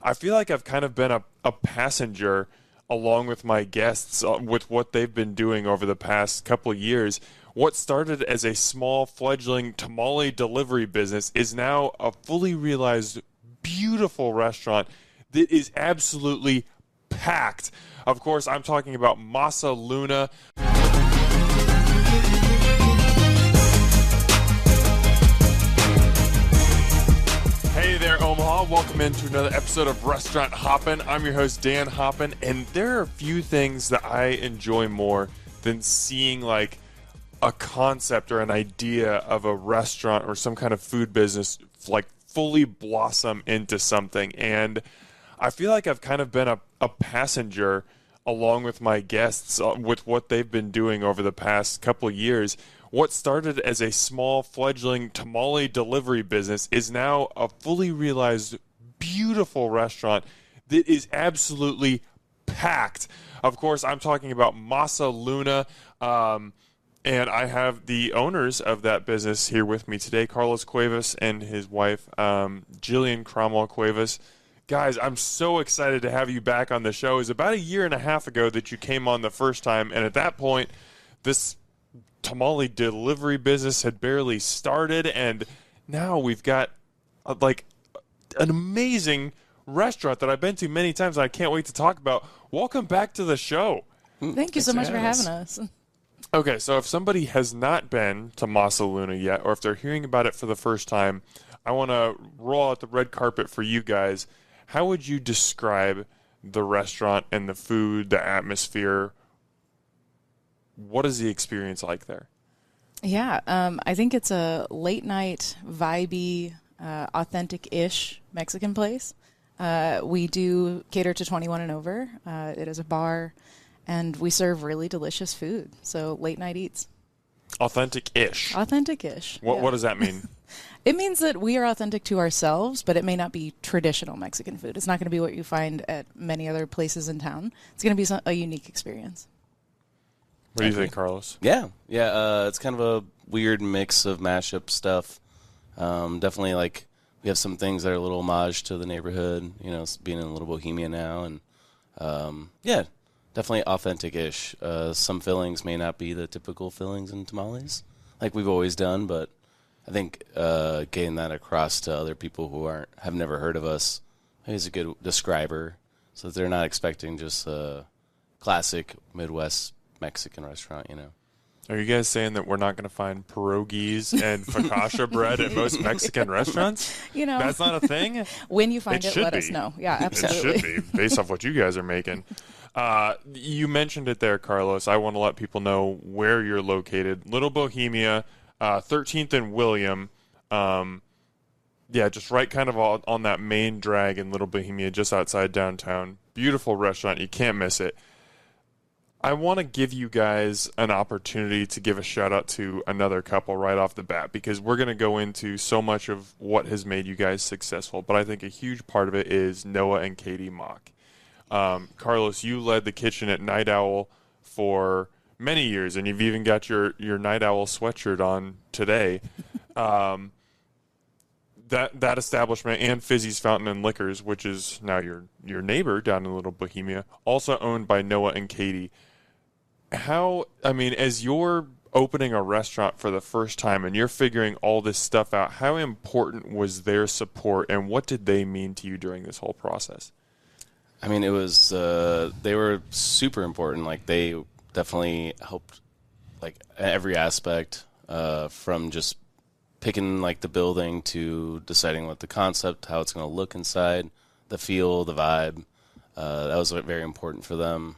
I feel like I've kind of been a passenger along with my guests with what they've been doing over the past couple of years. What started as a small fledgling tamale delivery business is now a fully realized, beautiful restaurant that is absolutely packed. Of course, I'm talking about Masa Luna. Hey there, Omaha. Welcome into another episode of Hurrdat Hoppen. I'm your host, Dan Hoppen, and there are a few things that I enjoy more than seeing like a concept or an idea of a restaurant or some kind of food business like fully blossom into something. And I feel like I've kind of been a passenger along with my guests with what they've been doing over the past couple of years. What started as a small fledgling tamale delivery business is now a fully realized, beautiful restaurant that is absolutely packed. Of course, I'm talking about Masa Luna, and I have the owners of that business here with me today, Carlos Cuevas and his wife, Gillian Cromwell Cuevas. Guys, I'm so excited to have you back on the show. It was about a year and a half ago that you came on the first time, and at that point, this tamale delivery business had barely started, and now we've got like an amazing restaurant that I've been to many times, and I can't wait to talk about. Welcome back to the show. Thank you so much for having us. Okay, so if somebody has not been to Masa Luna yet, or if they're hearing about it for the first time, I want to roll out the red carpet for you guys. How would you describe the restaurant and the food, the atmosphere? What is the experience like there? Yeah, I think it's a late night, vibey, authentic-ish Mexican place. We do cater to 21 and over. It is a bar, and we serve really delicious food. So late night eats. Authentic-ish. Authentic-ish. What does that mean? It means that we are authentic to ourselves, but it may not be traditional Mexican food. It's not going to be what you find at many other places in town. It's going to be a unique experience. What do you think, Carlos? Yeah. It's kind of a weird mix of mashup stuff. Definitely, like, we have some things that are a little homage to the neighborhood, you know, being in a little Bohemia now. And, definitely authentic-ish. Some fillings may not be the typical fillings in tamales, like we've always done, but I think getting that across to other people who have never heard of us is a good describer, so that they're not expecting just a classic Midwest Mexican restaurant, you know. Are you guys saying that we're not going to find pierogies and focaccia bread at most Mexican restaurants? You know, that's not a thing? When you find it, let us know. Yeah, absolutely. It should be, based off what you guys are making. You mentioned it there, Carlos. I want to let people know where you're located. Little Bohemia, 13th and William. Just right kind of on that main drag in Little Bohemia, just outside downtown. Beautiful restaurant. You can't miss it. I want to give you guys an opportunity to give a shout out to another couple right off the bat, because we're going to go into so much of what has made you guys successful, but I think a huge part of it is Noah and Katie Mock. Carlos, you led the kitchen at Night Owl for many years, and you've even got your Night Owl sweatshirt on today. That establishment and Fizzy's Fountain and Liquors, which is now your neighbor down in Little Bohemia, also owned by Noah and Katie. As you're opening a restaurant for the first time and you're figuring all this stuff out, how important was their support, and what did they mean to you during this whole process? I mean, it was, they were super important. Like, they definitely helped, like, every aspect, from just picking, like, the building to deciding what the concept, how it's going to look inside, the feel, the vibe. That was very important for them.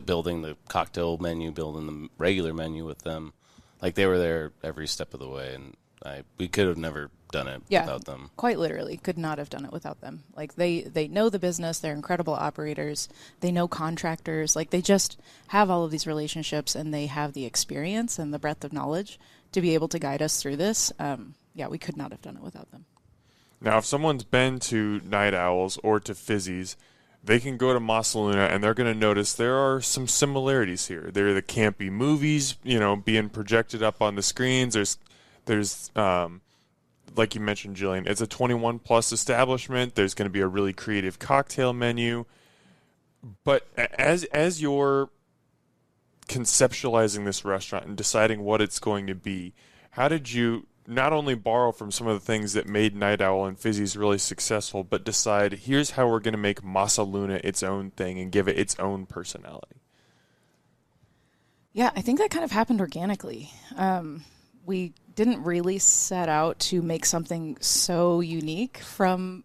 Building the cocktail menu, building the regular menu with them. Like, they were there every step of the way, and we could have never done it without them. Quite literally, could not have done it without them. Like, they know the business, they're incredible operators, they know contractors, like, they just have all of these relationships, and they have the experience and the breadth of knowledge to be able to guide us through this. We could not have done it without them. Now, if someone's been to Night Owls or to Fizzy's, they can go to Masa Luna, and they're going to notice there are some similarities here. There are the campy movies, being projected up on the screens. There's like you mentioned, Jillian, it's a 21 plus establishment. There's going to be a really creative cocktail menu. But as you're conceptualizing this restaurant and deciding what it's going to be, how did you not only borrow from some of the things that made Night Owl and Fizzy's really successful, but decide, here's how we're going to make Masa Luna its own thing and give it its own personality? Yeah, I think that kind of happened organically. We didn't really set out to make something so unique from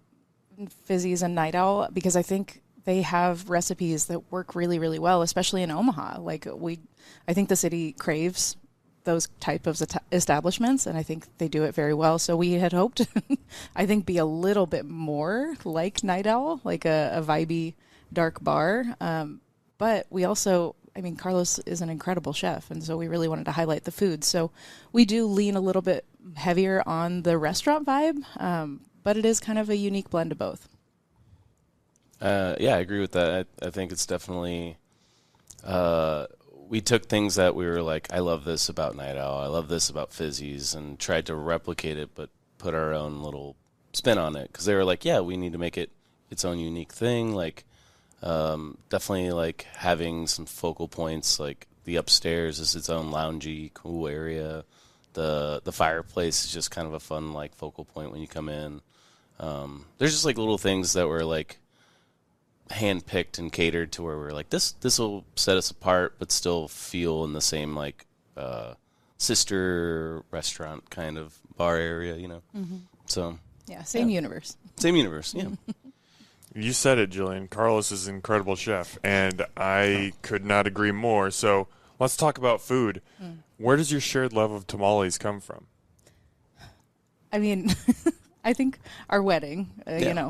Fizzy's and Night Owl, because I think they have recipes that work really, really well, especially in Omaha. I think the city craves those type of establishments, and I think they do it very well. So we had hoped, I think, be a little bit more like Night Owl, like a vibey, dark bar. But we also, Carlos is an incredible chef, and so we really wanted to highlight the food. So we do lean a little bit heavier on the restaurant vibe, but it is kind of a unique blend of both. Yeah, I agree with that. I think it's definitely, we took things that we were like, I love this about Night Owl, I love this about Fizzy's, and tried to replicate it, but put our own little spin on it. Because they were like, yeah, we need to make it its own unique thing. Like, definitely like having some focal points, like the upstairs is its own loungy, cool area. The fireplace is just kind of a fun, like, focal point when you come in. There's just like little things that were like hand-picked and catered to where we're like, this will set us apart, but still feel in the same, like, sister restaurant kind of bar area, you know? Mm-hmm. So yeah, same universe. Same universe, yeah. You said it, Jillian. Carlos is an incredible chef, and I could not agree more. So let's talk about food. Where does your shared love of tamales come from? I think our wedding,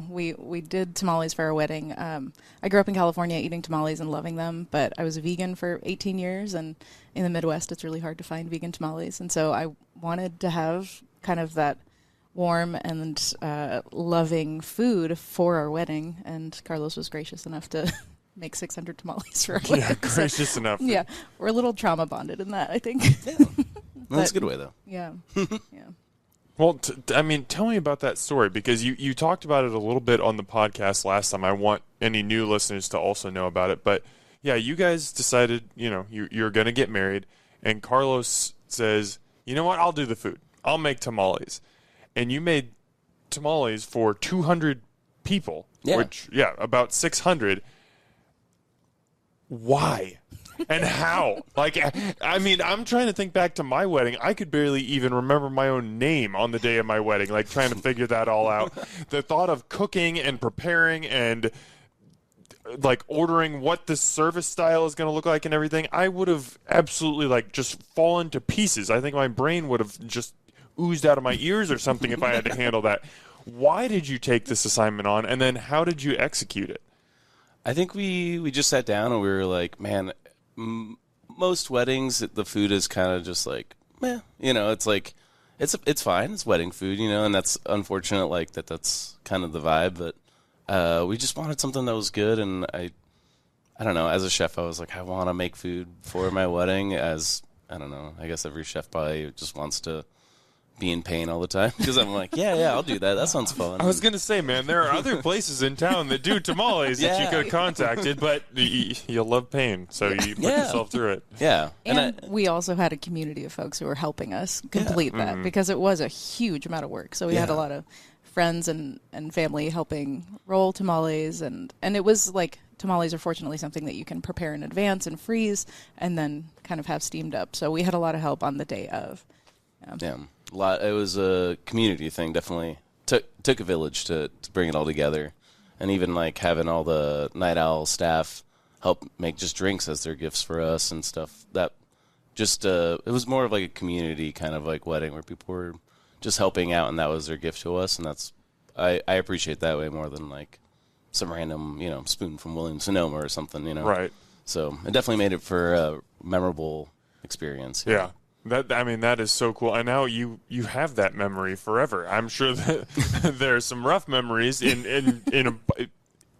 we did tamales for our wedding. I grew up in California eating tamales and loving them, but I was a vegan for 18 years, and in the Midwest, it's really hard to find vegan tamales. And so I wanted to have kind of that warm and loving food for our wedding, and Carlos was gracious enough to make 600 tamales for our wedding. Yeah, gracious enough. Yeah, we're a little trauma bonded in that, I think. Yeah. That's a good way, though. Yeah, yeah. Well, tell me about that story, because you talked about it a little bit on the podcast last time. I want any new listeners to also know about it. But, yeah, you guys decided, you're going to get married, and Carlos says, you know what, I'll do the food. I'll make tamales. And you made tamales for 200 people, about 600. Why? And how? I'm trying to think back to my wedding. I could barely even remember my own name on the day of my wedding, like trying to figure that all out. The thought of cooking and preparing and like ordering what the service style is going to look like and everything, I would have absolutely just fallen to pieces. I think my brain would have just oozed out of my ears or something if I had to handle that. Why did you take this assignment on, and then how did you execute it? I think we just sat down and we were like, man, most weddings, the food is kind of just like, meh, it's like, it's fine. It's wedding food, and that's unfortunate, like that's kind of the vibe. But we just wanted something that was good, and I don't know. As a chef, I was like, I want to make food for my wedding. I don't know. I guess every chef probably just wants to be in pain all the time, because I'm like, yeah, I'll do that. That sounds fun. I was going to say, man, there are other places in town that do tamales that you could have contacted, but you love pain, so you put yourself through it. Yeah. And we also had a community of folks who were helping us complete that, because it was a huge amount of work. So we had a lot of friends and family helping roll tamales, and it was like, tamales are fortunately something that you can prepare in advance and freeze and then kind of have steamed up. So we had a lot of help on the day of. Yeah. It was a community thing. Definitely took a village to bring it all together, and even like having all the Night Owl staff help make just drinks as their gifts for us and stuff. That just it was more of like a community kind of like wedding where people were just helping out, and that was their gift to us, and that's I appreciate that way more than like some random spoon from Williams-Sonoma or something. Right. So it definitely made it for a memorable experience. Yeah. That is so cool. And now you have that memory forever. I'm sure that there are some rough memories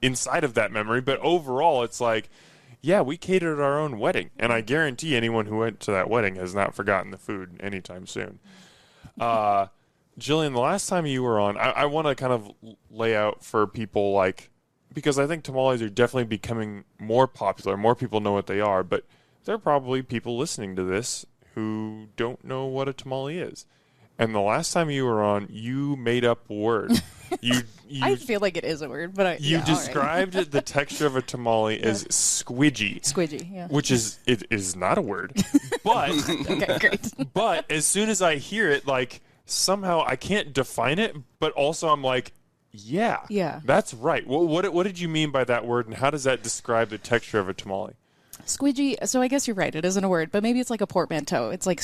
inside of that memory, but overall it's like, yeah, we catered our own wedding, and I guarantee anyone who went to that wedding has not forgotten the food anytime soon. Jillian, the last time you were on, I want to kind of lay out for people, like, because I think tamales are definitely becoming more popular. More people know what they are, but there are probably people listening to this who don't know what a tamale is. And the last time you were on, you made up a word. You I feel like it is a word, but you yeah, all right. described the texture of a tamale as squidgy. Squidgy, yeah. Which it is not a word. But Okay, great. but as soon as I hear it, like, somehow I can't define it, but also I'm like, yeah, that's right. What did you mean by that word, and how does that describe the texture of a tamale? Squidgy, so I guess you're right, it isn't a word, but maybe it's like a portmanteau. It's like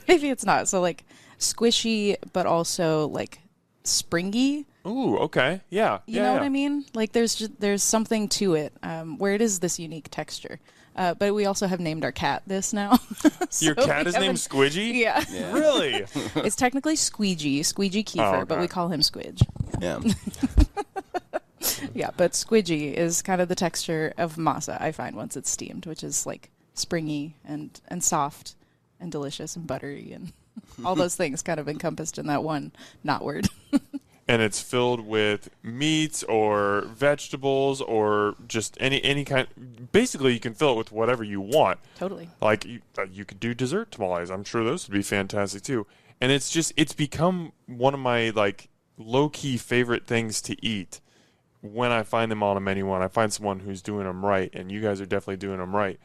maybe it's not. So like squishy, but also like springy. Ooh, okay. Yeah. You know what I mean? Like there's something to it where it is this unique texture. But we also have named our cat this now. So your cat is named Squidgy? Yeah. Really? It's technically Squeegee Kiefer, okay. but we call him Squidge. Yeah. Yeah, but squidgy is kind of the texture of masa, I find, once it's steamed, which is like springy and soft and delicious and buttery and all those things kind of encompassed in that one not word. And it's filled with meats or vegetables or just any kind. Basically, you can fill it with whatever you want. Totally. Like you could do dessert tamales. I'm sure those would be fantastic too. And it's become one of my like low-key favorite things to eat when I find them on a menu, when I find someone who's doing them right, and you guys are definitely doing them right.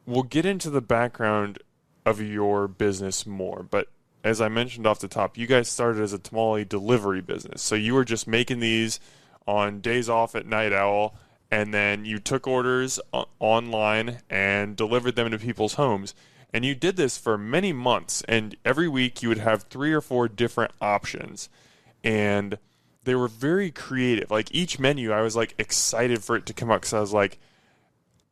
We'll get into the background of your business more, but as I mentioned off the top, you guys started as a tamale delivery business. So you were just making these on days off at Night Owl, and then you took orders online and delivered them to people's homes. And you did this for many months, and every week you would have 3 or 4 different options. And they were very creative. Like each menu, I was like excited for it to come out because I was like,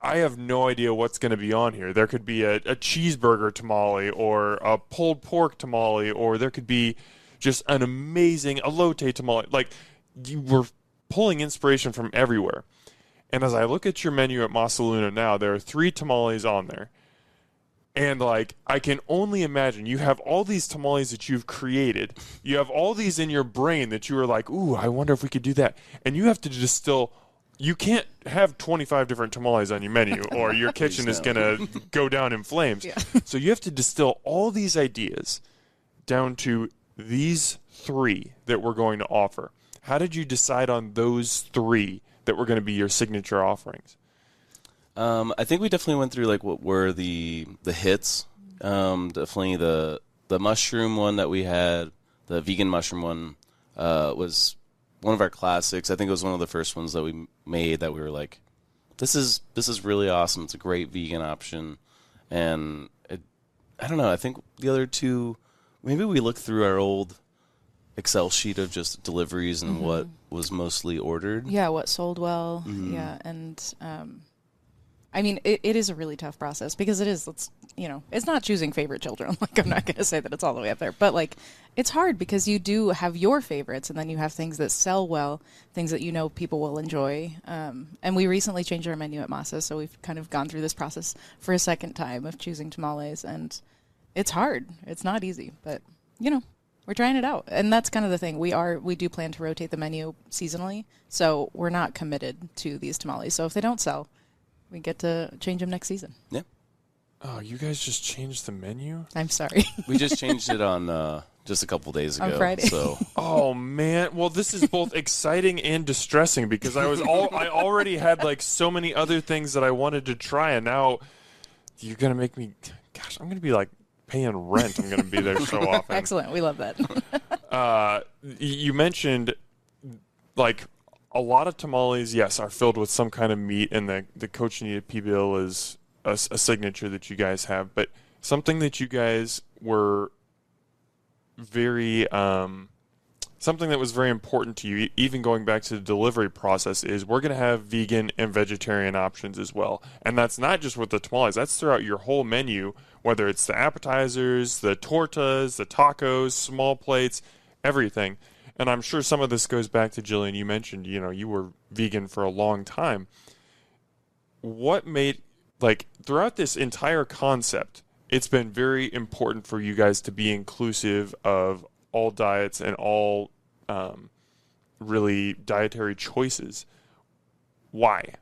I have no idea what's going to be on here. There could be a cheeseburger tamale or a pulled pork tamale, or there could be just an amazing elote tamale. Like you were pulling inspiration from everywhere. And as I look at your menu at Masa Luna now, there are 3 tamales on there. And, like, I can only imagine you have all these tamales that you've created. You have all these in your brain that you were like, ooh, I wonder if we could do that. And you have to distill. You can't have 25 different tamales on your menu or your kitchen is going to go down in flames. Yeah. So you have to distill all these ideas down to these 3 that we're going to offer. How did you decide on those 3 that were going to be your signature offerings? I think we definitely went through like what were the hits. Definitely the mushroom one that we had, the vegan mushroom one, was one of our classics. I think it was one of the first ones that we made that we were like, this is really awesome. It's a great vegan option. And I don't know. I think the other 2, maybe we looked through our old Excel sheet of just deliveries and what was mostly ordered. Yeah, what sold well. Yeah, and I mean, it is a really tough process because it's not choosing favorite children. Like, I'm not going to say that it's all the way up there, but like, it's hard because you do have your favorites and then you have things that sell well, things that people will enjoy. And we recently changed our menu at Masa, so we've kind of gone through this process for a second time of choosing tamales, and it's hard. It's not easy, but we're trying it out. And that's kind of the thing. We do plan to rotate the menu seasonally, so we're not committed to these tamales. So if they don't sell, we get to change them next season. Yeah. Oh, you guys just changed the menu? I'm sorry. We just changed it on just a couple days ago. On Friday. So. Oh man! Well, this is both exciting and distressing because I already had like so many other things that I wanted to try, and now you're gonna make me. Gosh, I'm gonna be like paying rent. I'm gonna be there so often. Excellent. We love that. You mentioned like. A lot of tamales, yes, are filled with some kind of meat, and the cochinita pibil is a signature that you guys have. But something that you guys were very, something that was very important to you, even going back to the delivery process, is we're going to have vegan and vegetarian options as well. And that's not just with the tamales, that's throughout your whole menu, whether it's the appetizers, the tortas, the tacos, small plates, everything. And I'm sure some of this goes back to Jillian. You mentioned, you were vegan for a long time. What made, like, throughout this entire concept, it's been very important for you guys to be inclusive of all diets and all really dietary choices. Why?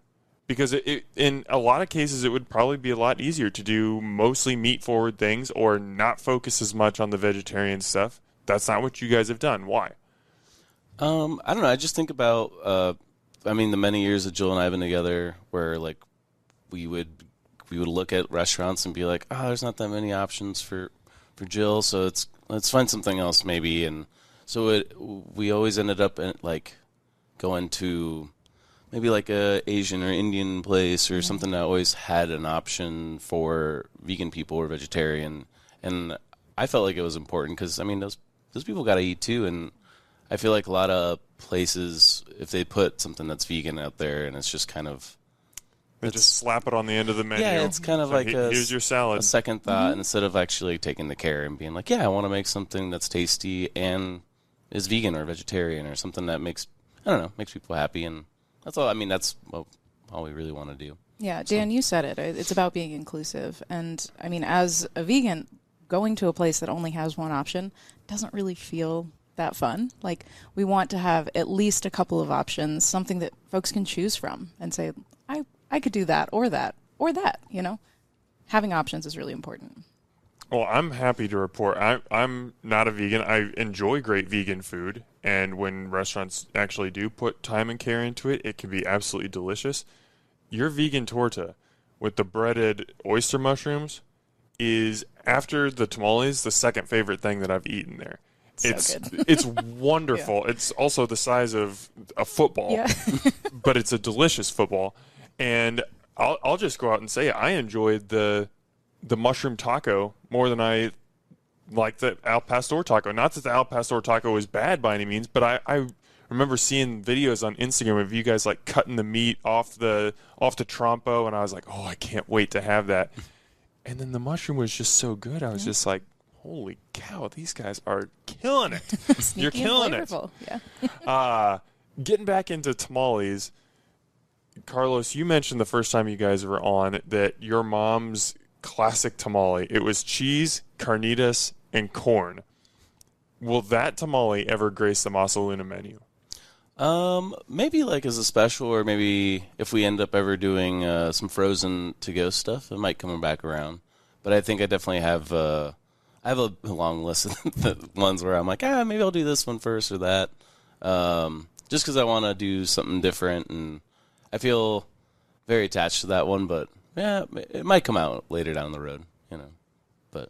Because in a lot of cases, it would probably be a lot easier to do mostly meat-forward things or not focus as much on the vegetarian stuff. That's not what you guys have done. Why? I don't know. I just think about, the many years that Jill and I have been together where, like, we would look at restaurants and be like, oh, there's not that many options for Jill, so let's find something else maybe. And so we always ended up going to maybe like a Asian or Indian place or something that always had an option for vegan people or vegetarian. And I felt like it was important because, those people got to eat too. And I feel like a lot of places, if they put something that's vegan out there and it's just kind of... They just slap it on the end of the menu. Yeah, it's kind of so like here's your salad. A second thought instead of actually taking the care and being like, yeah, I want to make something that's tasty and is vegan or vegetarian or something that makes people happy. And that's all. That's all we really want to do. Yeah, Dan, you said it. It's about being inclusive. And, as a vegan, going to a place that only has one option doesn't really feel that fun. Like, we want to have at least a couple of options, something that folks can choose from and say, I could do that or that or that, Having options is really important. Well, I'm happy to report I'm not a vegan. I enjoy great vegan food, and when restaurants actually do put time and care into it, it can be absolutely delicious. Your vegan torta with the breaded oyster mushrooms is, after the tamales, the second favorite thing that I've eaten there. So good. It's wonderful. Yeah. It's also the size of a football, but it's a delicious football. And I'll just go out and say I enjoyed the mushroom taco more than I liked the al pastor taco. Not that the al pastor taco is bad by any means, but I remember seeing videos on Instagram of you guys like cutting the meat off the trompo, and I was like, oh, I can't wait to have that. And then the mushroom was just so good. I was just like, holy cow, these guys are killing it. You're killing it. Yeah. Getting back into tamales, Carlos, you mentioned the first time you guys were on that your mom's classic tamale, it was cheese, carnitas, and corn. Will that tamale ever grace the Masa Luna menu? Maybe like as a special, or maybe if we end up ever doing some frozen to-go stuff, it might come back around. But I think I definitely have I have a long list of the ones where I'm like, maybe I'll do this one first or that, just because I want to do something different, and I feel very attached to that one. But yeah, it might come out later down the road, But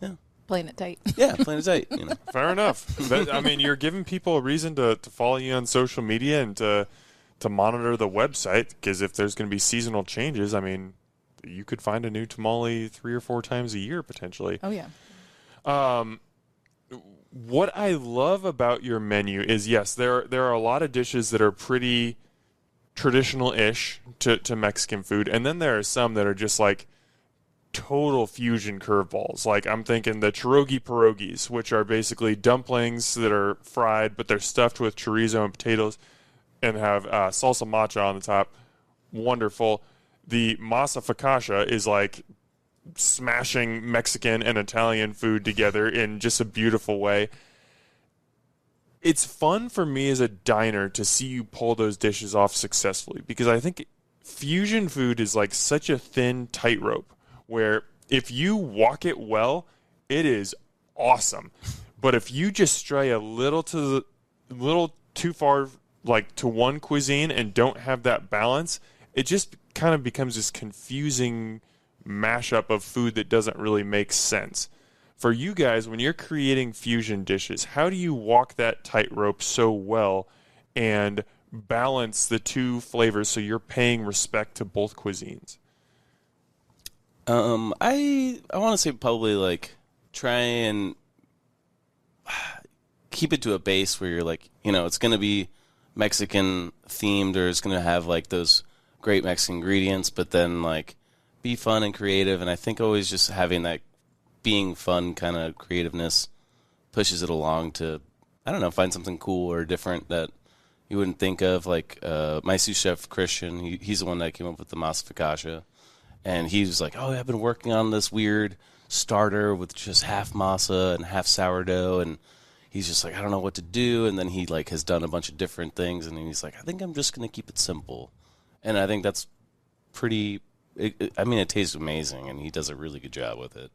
yeah, playing it tight. Yeah, playing it tight. Fair enough. You're giving people a reason to follow you on social media and to monitor the website, because if there's going to be seasonal changes, you could find a new tamale 3 or 4 times a year potentially. Oh yeah. What I love about your menu is, yes, there are a lot of dishes that are pretty traditional-ish to Mexican food, and then there are some that are just like total fusion curveballs. Like, I'm thinking the pierogi pierogis, which are basically dumplings that are fried, but they're stuffed with chorizo and potatoes and have salsa macha on the top. Wonderful. The masa focaccia is like smashing Mexican and Italian food together in just a beautiful way. It's fun for me as a diner to see you pull those dishes off successfully, because I think fusion food is like such a thin tightrope where if you walk it well, it is awesome. But if you just stray a little too far, like to one cuisine, and don't have that balance, it just kind of becomes this confusing mashup of food that doesn't really make sense. For you guys, when you're creating fusion dishes, how do you walk that tightrope so well and balance the two flavors so you're paying respect to both cuisines? I want to say probably like try and keep it to a base where you're like, it's going to be Mexican themed, or it's going to have like those great Mexican ingredients, but then like be fun and creative. And I think always just having that being fun kind of creativeness pushes it along to, find something cool or different that you wouldn't think of. Like my sous chef Christian, he's the one that came up with the masa focaccia, And he was like, oh, I've been working on this weird starter with just half masa and half sourdough, and he's just like, I don't know what to do. And then he like has done a bunch of different things, and he's like, I think I'm just going to keep it simple. And I think that's pretty, it tastes amazing, and he does a really good job with it.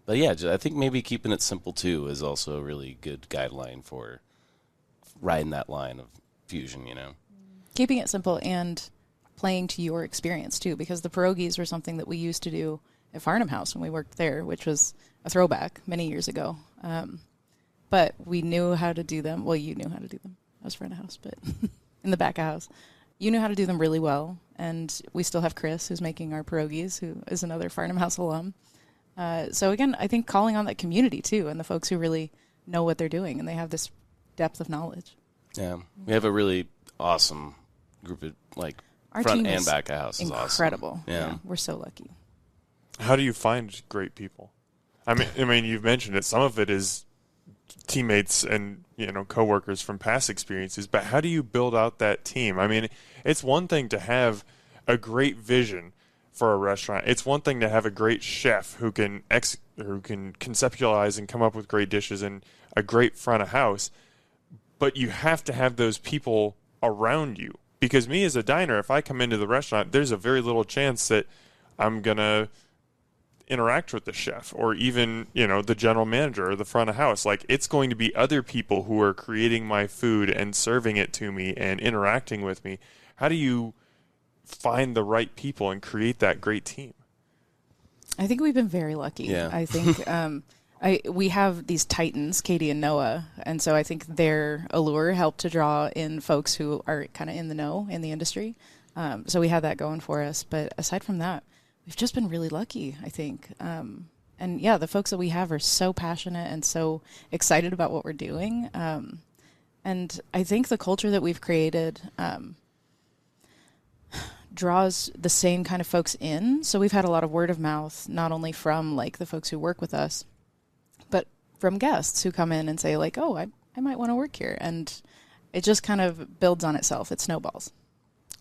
But yeah, I think maybe keeping it simple too is also a really good guideline for riding that line of fusion, you know. Keeping it simple and playing to your experience too, because the pierogies were something that we used to do at Farnham House when we worked there, which was a throwback many years ago. But we knew how to do them. Well, you knew how to do them. I was front of house, but in the back of house. You knew how to do them really well. And we still have Chris, who's making our pierogies, who is another Farnham House alum. So again, I think calling on that community too, and the folks who really know what they're doing, and they have this depth of knowledge. Yeah, we have a really awesome group of our front team and is back of house is incredible. Awesome. Yeah, we're so lucky. How do you find great people? I mean, you've mentioned it. Some of it is teammates and coworkers from past experiences, but how do you build out that team? I mean, it's one thing to have a great vision for a restaurant. It's one thing to have a great chef who can conceptualize and come up with great dishes and a great front of house, but you have to have those people around you. Because me as a diner, if I come into the restaurant, there's a very little chance that I'm going to interact with the chef or even, the general manager or the front of house. Like, it's going to be other people who are creating my food and serving it to me and interacting with me. How do you find the right people and create that great team? I think we've been very lucky. Yeah. I think we have these titans, Katie and Noah, and so I think their allure helped to draw in folks who are kind of in the know in the industry. So we had that going for us. But aside from that, we've just been really lucky, I think. And yeah, the folks that we have are so passionate and so excited about what we're doing. And I think the culture that we've created draws the same kind of folks in. So we've had a lot of word of mouth, not only from the folks who work with us, but from guests who come in and say oh, I might want to work here. And it just kind of builds on itself. It snowballs.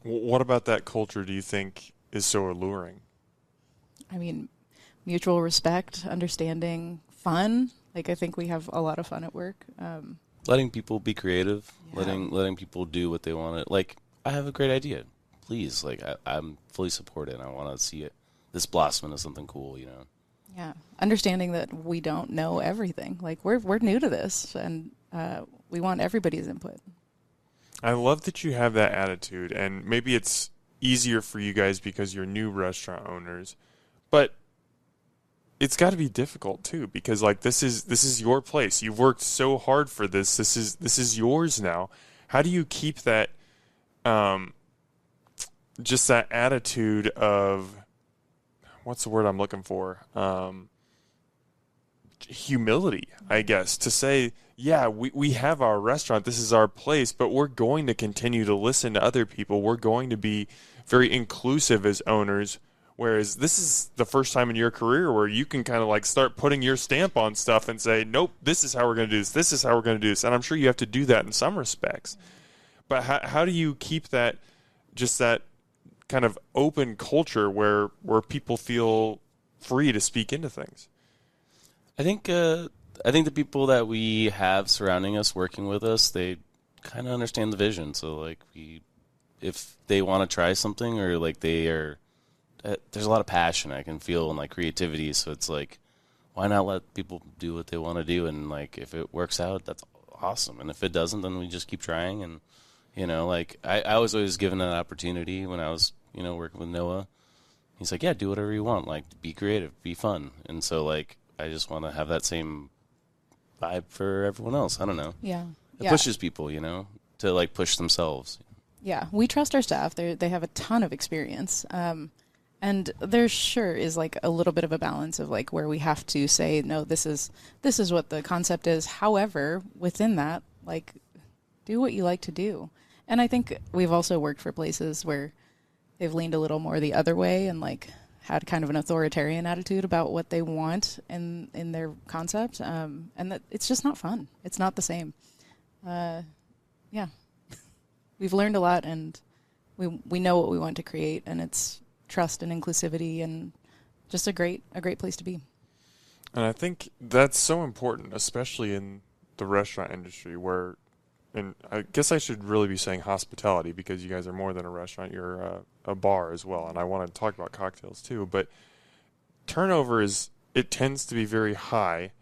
What about that culture do you think is so alluring? I mean, mutual respect, understanding, fun. I think we have a lot of fun at work. letting people be creative, Yeah. letting people do what they want to. I have a great idea. Please, I'm fully supported. I want to see this blossom into something cool, Yeah, understanding that we don't know everything. We're new to this, and we want everybody's input. I love that you have that attitude, and maybe it's easier for you guys because you're new restaurant owners, but it's got to be difficult too because this is your place. You've worked so hard for this. This is yours now. How do you keep that just that attitude of, what's the word I'm looking for? Humility, I guess, to say, yeah, we have our restaurant, this is our place, but we're going to continue to listen to other people. We're going to be very inclusive as owners, whereas this is the first time in your career where you can kind of start putting your stamp on stuff and say, nope, this is how we're going to do this, this is how we're going to do this. And I'm sure you have to do that in some respects. But how do you keep that, just that kind of open culture where people feel free to speak into things? I think the people that we have surrounding us, working with us, they kind of understand the vision. So if they want to try something or they are, there's a lot of passion I can feel and creativity. So it's why not let people do what they want to do? And if it works out, that's awesome. And if it doesn't, then we just keep trying. And I was always given an opportunity when I was working with Noah. He's like, yeah, do whatever you want. Be creative, be fun. And so I just want to have that same vibe for everyone else. I don't know. Yeah. It pushes people, to push themselves. Yeah, we trust our staff. They have a ton of experience. And there sure is a little bit of a balance of where we have to say, no, this is what the concept is. However, within that, do what you like to do. And I think we've also worked for places where they've leaned a little more the other way and had kind of an authoritarian attitude about what they want in their concept. And that it's just not fun. It's not the same. Yeah. We've learned a lot, and we know what we want to create, and it's trust and inclusivity and just a great place to be. And I think that's so important, especially in the restaurant industry where, and I guess I should really be saying hospitality because you guys are more than a restaurant. You're a bar as well. And I want to talk about cocktails too. But turnover it tends to be very high.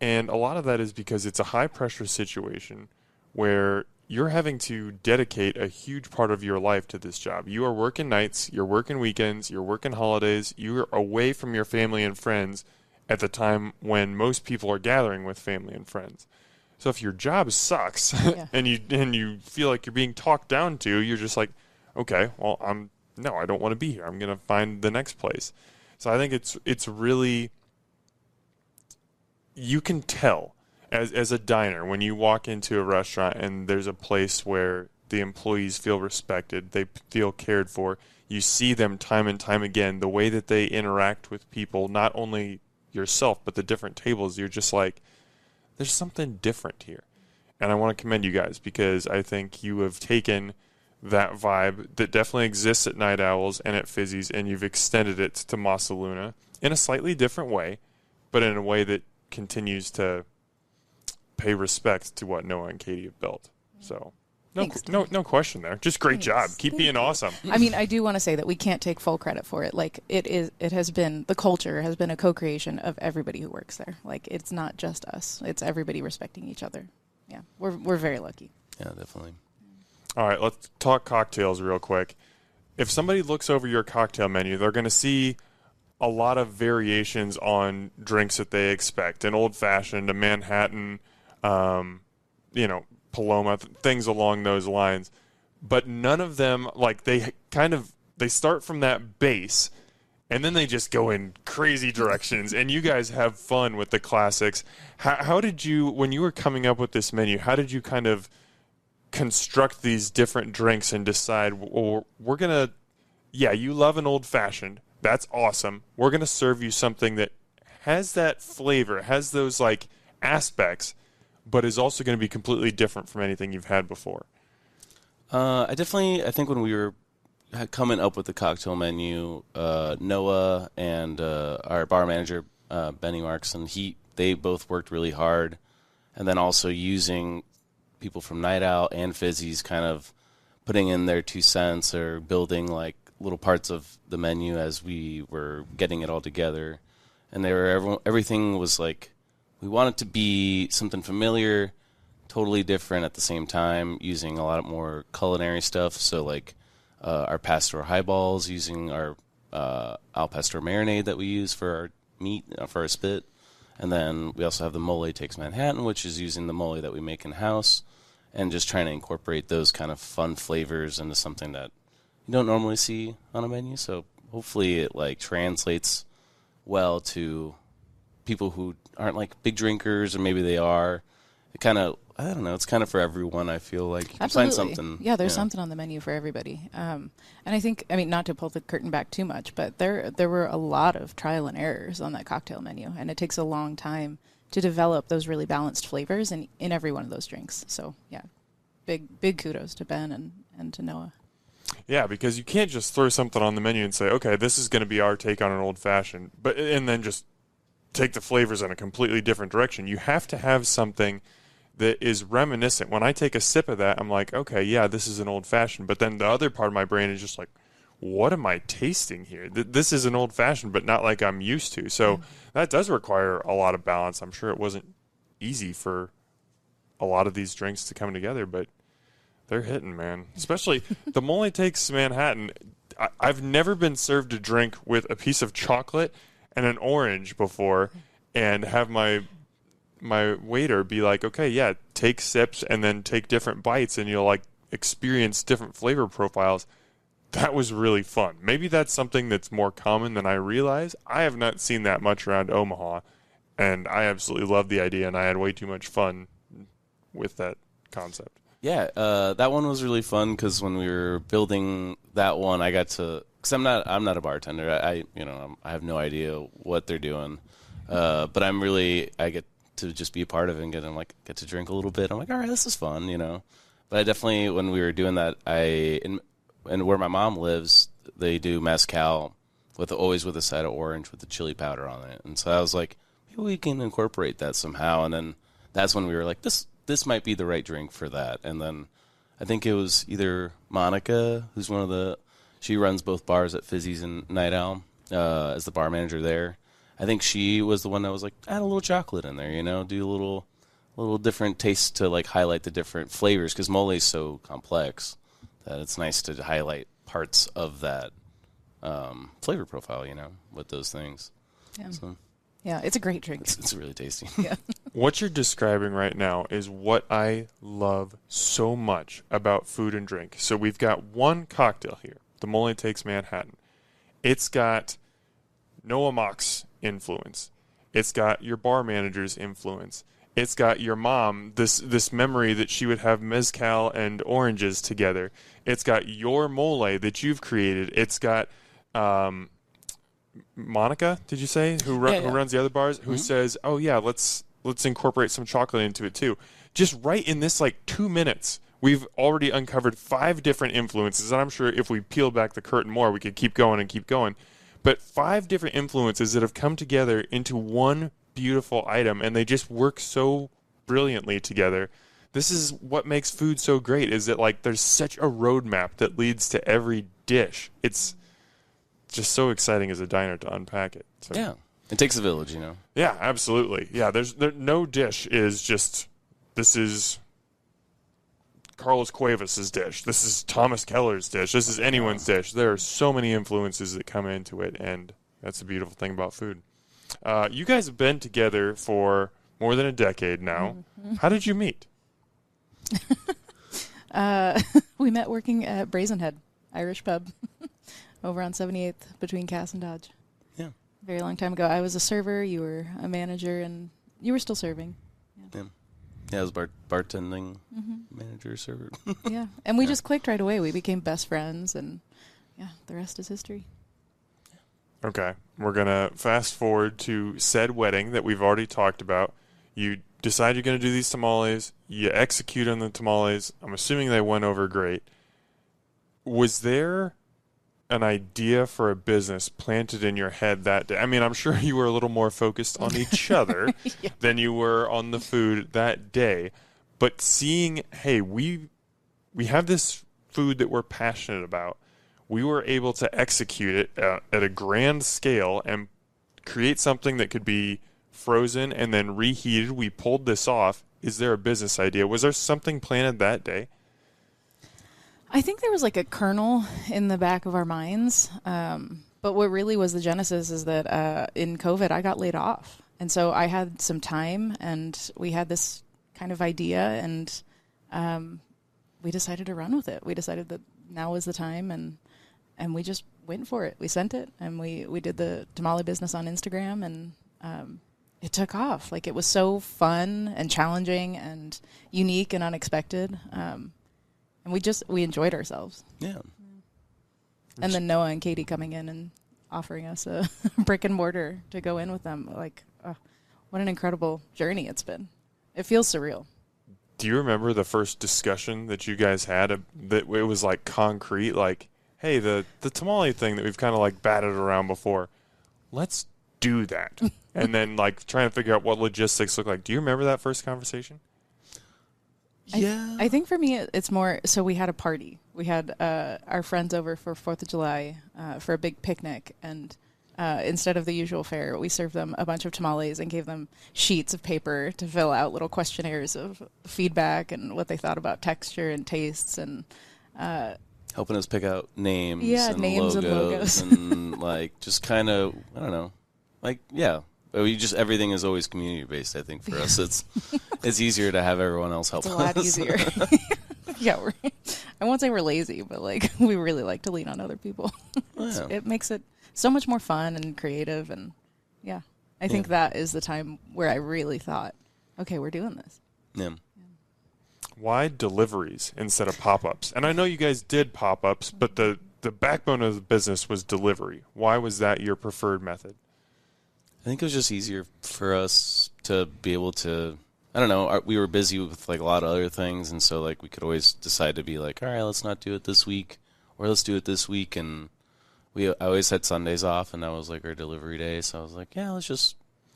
And a lot of that is because it's a high pressure situation where you're having to dedicate a huge part of your life to this job. You are working nights, you're working weekends, you're working holidays, you're away from your family and friends at the time when most people are gathering with family and friends. So if your job sucks and you feel like you're being talked down to, you're just like, okay, well, I don't want to be here. I'm going to find the next place. So I think it's really, you can tell as a diner when you walk into a restaurant and there's a place where the employees feel respected, they feel cared for. You see them time and time again, the way that they interact with people, not only yourself, but the different tables. You're just like, there's something different here. And I want to commend you guys because I think you have taken that vibe that definitely exists at Night Owls and at Fizzy's, and you've extended it to Masa Luna in a slightly different way, but in a way that continues to pay respect to what Noah and Katie have built. So no question there. Just great job. Keep being awesome. I mean, I do want to say that we can't take full credit for it. Like it has been, the culture has been a co-creation of everybody who works there. Like it's not just us. It's everybody respecting each other. Yeah. We're very lucky. Yeah, definitely. All right, let's talk cocktails real quick. If somebody looks over your cocktail menu, they're going to see a lot of variations on drinks that they expect. An old-fashioned, a Manhattan, Paloma, things along those lines. But none of them, like, they start from that base, and then they just go in crazy directions. And you guys have fun with the classics. How did you, when you were coming up with this menu, how did you kind of construct these different drinks and decide, well, we're going to, you love an old-fashioned. That's awesome. We're going to serve you something that has that flavor, has those, like, aspects, but is also going to be completely different from anything you've had before. I think when we were coming up with the cocktail menu, Noah and our bar manager, Benny Markson, they both worked really hard. And then also using people from Night Owl and Fizzy's kind of putting in their 2 cents or building like little parts of the menu as we were getting it all together. And everything was like, we want it to be something familiar, totally different at the same time, using a lot more culinary stuff. So like our pastor highballs, using our al pastor marinade that we use for our meat, for our spit. And then we also have the Mole Takes Manhattan, which is using the mole that we make in-house, and just trying to incorporate those kind of fun flavors into something that you don't normally see on a menu. So hopefully it like translates well to people who aren't like big drinkers, or maybe they are. It kind of, I don't know, it's kind of for everyone. I feel like you can find something. Yeah, there's something on the menu for everybody. And I think, I mean, not to pull the curtain back too much, but there were a lot of trial and errors on that cocktail menu, and it takes a long time to develop those really balanced flavors in every one of those drinks. So yeah, big kudos to Ben and to Noah. Yeah, because you can't just throw something on the menu and say, okay, this is going to be our take on an old-fashioned, and then just take the flavors in a completely different direction. You have to have something that is reminiscent. When I take a sip of that, I'm like, okay, yeah, this is an old-fashioned. But then the other part of my brain is just like, what am I tasting here? This is an old-fashioned, but not like I'm used to. So that does require a lot of balance. I'm sure it wasn't easy for a lot of these drinks to come together, but they're hitting, man. Especially the Mole Takes Manhattan. I've never been served a drink with a piece of chocolate and an orange before, and have my waiter be like, okay, yeah, take sips and then take different bites, and you'll like experience different flavor profiles. That was really fun. Maybe that's something that's more common than I realize. I have not seen that much around Omaha, and I absolutely love the idea, and I had way too much fun with that concept. Yeah, that one was really fun because when we were building that one, I got to, because I'm not a bartender. I have no idea what they're doing, but I get to just be a part of it and get to drink a little bit. I'm like, all right, this is fun, But I definitely, when we were doing that, and where my mom lives, they do mezcal always with a side of orange with the chili powder on it. And so I was like, maybe we can incorporate that somehow. And then that's when we were like, this might be the right drink for that. And then I think it was either Monica, who's she runs both bars at Fizzy's and Night Owl, as the bar manager there. I think she was the one that was like, add a little chocolate in there, do a little different taste to like highlight the different flavors, because mole is so complex that it's nice to highlight parts of that flavor profile, with those things. Yeah. So, yeah, it's a great drink. It's really tasty. Yeah. What you're describing right now is what I love so much about food and drink. So we've got one cocktail here, the Mole Takes Manhattan. It's got Noah Mock's influence. It's got your bar manager's influence. It's got your mom, this memory that she would have mezcal and oranges together. It's got your mole that you've created. It's got Monica, did you say, who runs the other bars, who says, oh yeah, let's incorporate some chocolate into it too. Just right in this 2 minutes, we've already uncovered 5 different influences, and I'm sure if we peel back the curtain more, we could keep going and keep going. But 5 different influences that have come together into one beautiful item, and they just work so brilliantly together. This is what makes food so great, is that there's such a roadmap that leads to every dish. It's just so exciting as a diner to unpack it. So. Yeah, it takes a village, Yeah, absolutely. Yeah, no dish is just, this is Carlos Cuevas' dish. This is Thomas Keller's dish. This is anyone's dish. There are so many influences that come into it, and that's the beautiful thing about food. You guys have been together for more than a decade now. Mm-hmm. How did you meet? We met working at Brazen Head Irish Pub over on 78th between Cass and Dodge. Yeah. Very long time ago. I was a server, you were a manager, and you were still serving. Yeah, I was bartending, manager, server. Yeah, and we just clicked right away. We became best friends, and the rest is history. Okay, we're going to fast forward to said wedding that we've already talked about. You decide you're going to do these tamales. You execute on the tamales. I'm assuming they went over great. Was there an idea for a business planted in your head that day? I mean, I'm sure you were a little more focused on each other than you were on the food that day. But seeing, hey, we have this food that we're passionate about. We were able to execute it at a grand scale and create something that could be frozen and then reheated. We pulled this off. Is there a business idea? Was there something planted that day? I think there was a kernel in the back of our minds. But what really was the genesis is that in COVID, I got laid off. And so I had some time, and we had this kind of idea, and we decided to run with it. We decided that now was the time, and we just went for it. We sent it, and we did the tamale business on Instagram, and it took off. It was so fun and challenging and unique and unexpected. And we enjoyed ourselves. Yeah. And then Noah and Katie coming in and offering us a brick and mortar to go in with them. What an incredible journey it's been. It feels surreal. Do you remember the first discussion that you guys had that it was concrete? Hey, the tamale thing that we've kind of batted around before, let's do that. And then trying to figure out what logistics look like. Do you remember that first conversation? Yeah. I think for me, it's more, so we had a party. We had our friends over for 4th of July for a big picnic. And instead of the usual fare, we served them a bunch of tamales and gave them sheets of paper to fill out little questionnaires of feedback and what they thought about texture and tastes, and helping us pick out names, names and logos. And just kind of, I don't know, everything is always community based. I think for us, it's easier to have everyone else help. It's a lot easier. Yeah, I won't say we're lazy, but we really like to lean on other people. It makes it so much more fun and creative, and I think that is the time where I really thought, okay, we're doing this. Yeah. Why deliveries instead of pop-ups? And I know you guys did pop-ups, but the backbone of the business was delivery. Why was that your preferred method? I think it was just easier for us to be able to, I don't know, we were busy with a lot of other things, and so we could always decide to be all right, let's not do it this week, or let's do it this week. And I always had Sundays off, and that was like our delivery day. So I was like, yeah,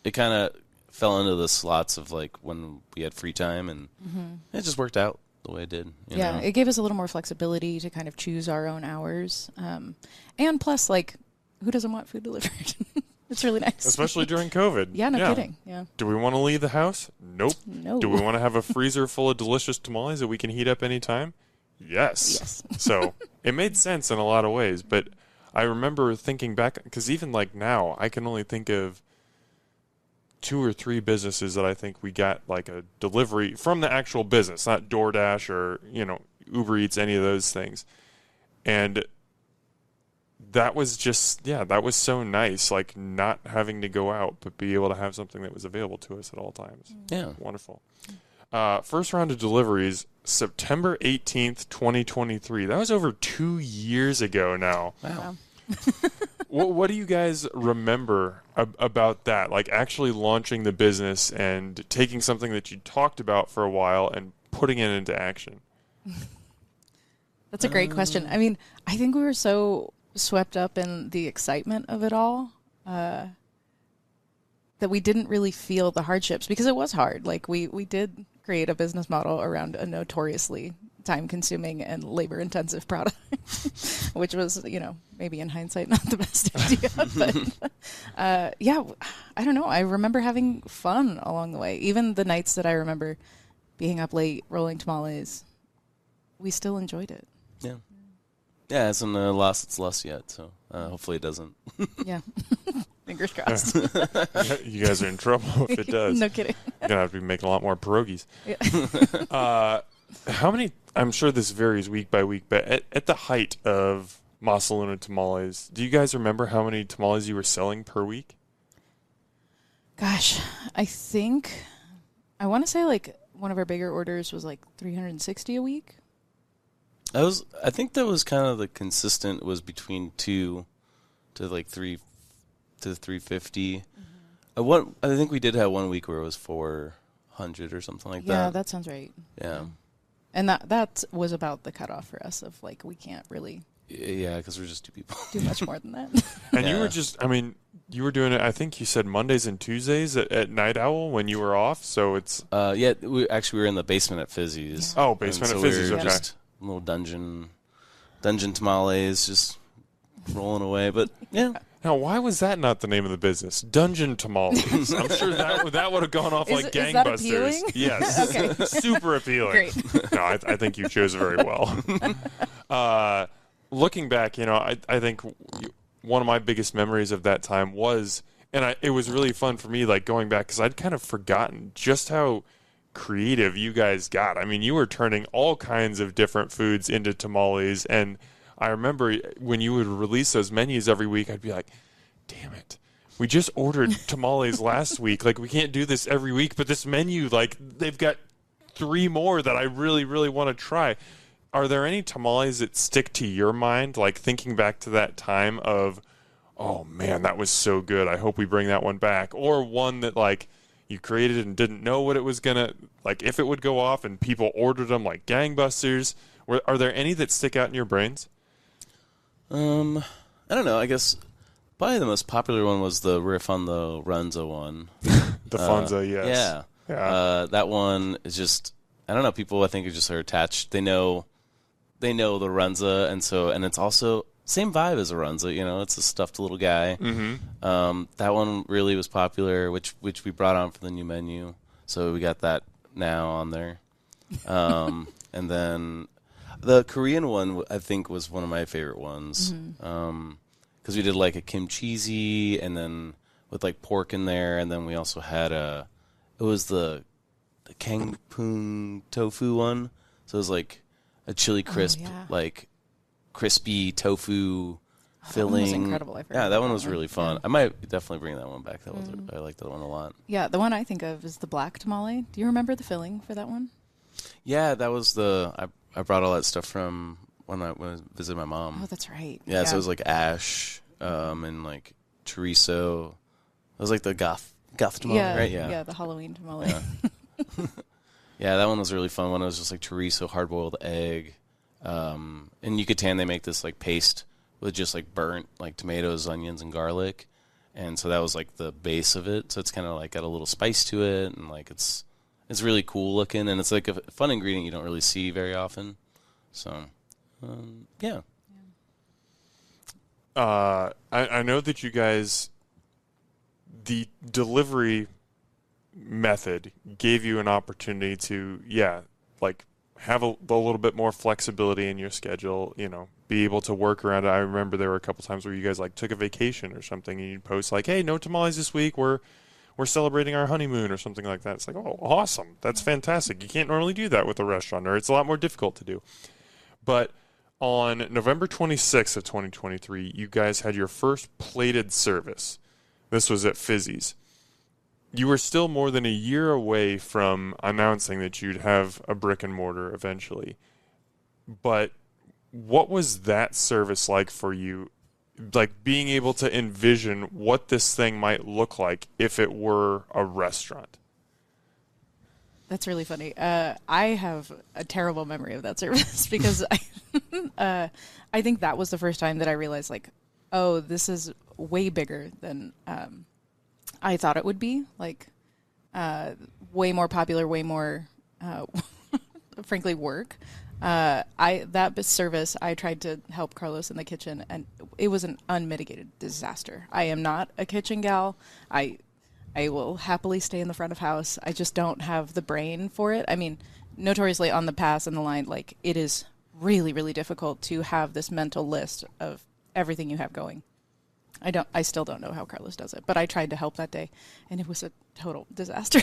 it kind of fell into the slots of like when we had free time, and it just worked out the way it did. You know? It gave us a little more flexibility to kind of choose our own hours. And plus, like, who doesn't want food delivered? It's really nice. Especially during COVID. Yeah, no kidding. Yeah. Do we want to leave the house? Nope. No. Do we want to have a freezer full of delicious tamales that we can heat up anytime? Yes. So it made sense in a lot of ways. But I remember thinking back, because even like now, I can only think of 2 or 3 businesses that I think we got like a delivery from the actual business, not DoorDash or, Uber Eats, any of those things. And that was just, that was so nice, like not having to go out, but be able to have something that was available to us at all times. Yeah. Wonderful. First round of deliveries, September 18th, 2023. That was over 2 years ago now. Wow. What do you guys remember about that? Like actually launching the business and taking something that you talked about for a while and putting it into action? That's a great question. I mean, I think we were so swept up in the excitement of it all that we didn't really feel the hardships, because it was hard. Like we did create a business model around a notoriously time-consuming and labor-intensive product, which was, maybe in hindsight not the best idea. But I don't know. I remember having fun along the way. Even the nights that I remember being up late rolling tamales, we still enjoyed it. Yeah. Yeah, it hasn't lost its lust yet, so hopefully it doesn't. Yeah. Fingers crossed. You guys are in trouble if it does. No kidding. You're going to have to be making a lot more pierogies. Yeah. How many, I'm sure this varies week by week, but at the height of Masa Luna tamales, do you guys remember how many tamales you were selling per week? Gosh, I want to say like one of our bigger orders was like 360 a week. I think that was kind of the consistent, was between 2 to like 3 to 350. I think we did have one week where it was 400 or something like that. Yeah, that sounds right. Yeah. And that was about the cutoff for us of like, we can't really Yeah, because we're just 2 people. do much more than that. And you were you were doing it, I think you said Mondays and Tuesdays at Night Owl when you were off, so it's... we were in the basement at Fizzy's. Oh, basement at Fizzy's, we were okay. Just little dungeon tamales, just rolling away, but yeah. Now, why was that not the name of the business? Dungeon Tamales. I'm sure that would have gone off like gangbusters. Is that appealing? Yes. Okay. Super appealing. Great. No, I think you chose it very well. Looking back, I think one of my biggest memories of that time was, and it was really fun for me, like going back, because I'd kind of forgotten just how creative you guys got. I mean, you were turning all kinds of different foods into tamales, and I remember when you would release those menus every week, I'd be like, damn it, we just ordered tamales last week. Like, we can't do this every week, but this menu, like, they've got 3 more that I really, really want to try. Are there any tamales that stick to your mind, like thinking back to that time of, oh man, that was so good, I hope we bring that one back? Or one that, like, you created and didn't know what it was going to, like, if it would go off and people ordered them like gangbusters? Are there any that stick out in your brains? I don't know. I guess probably the most popular one was the riff on the Runza one. The Funza, yes. Yeah. That one is just, I don't know, people I think are attached. They know the Runza, and it's also same vibe as a Runza, it's a stuffed little guy. Mm-hmm. That one really was popular, which we brought on for the new menu. So we got that now on there. And then the Korean one, I think, was one of my favorite ones. Because we did like a kimchi, and then with like pork in there, and then we also had it was the kangpung tofu one. So it was like a chili crisp, like crispy tofu filling. That one was incredible. That one was really fun. I might definitely bring that one back. I like that one a lot. Yeah, the one I think of is the black tamale. Do you remember the filling for that one? Yeah, that was I brought all that stuff from when I visited my mom. Oh, that's right. Yeah, so it was like ash and like chorizo. It was like the goth tamale, right? Yeah, the Halloween tamale. Yeah. Yeah, that one was a really fun one. It was just like chorizo, hard-boiled egg. And Yucatan, they make this like paste with just like burnt like tomatoes, onions, and garlic. And so that was like the base of it. So it's kind of like got a little spice to it, and like it's really cool looking, and it's like a fun ingredient you don't really see very often. So, yeah. I know that you guys, the delivery method gave you an opportunity to, like have a little bit more flexibility in your schedule, be able to work around it. I remember there were a couple times where you guys like took a vacation or something and you'd post like, hey, no tamales this week. We're celebrating our honeymoon or something like that. It's like, oh, awesome. That's fantastic. You can't normally do that with a restaurant, or it's a lot more difficult to do. But on November 26th of 2023, you guys had your first plated service. This was at Fizzy's. You were still more than a year away from announcing that you'd have a brick and mortar eventually. But what was that service like for you? Like being able to envision what this thing might look like if it were a restaurant. That's really funny. I have a terrible memory of that service because I think that was the first time that I realized, like, oh, this is way bigger than I thought it would be. Like, way more popular, way more, frankly, work. That service, I tried to help Carlos in the kitchen, and it was an unmitigated disaster. I am not a kitchen gal. I will happily stay in the front of house. I just don't have the brain for it. I mean, notoriously on the pass and the line, like, it is really, really difficult to have this mental list of everything you have going. I still don't know how Carlos does it, but I tried to help that day, and it was a total disaster.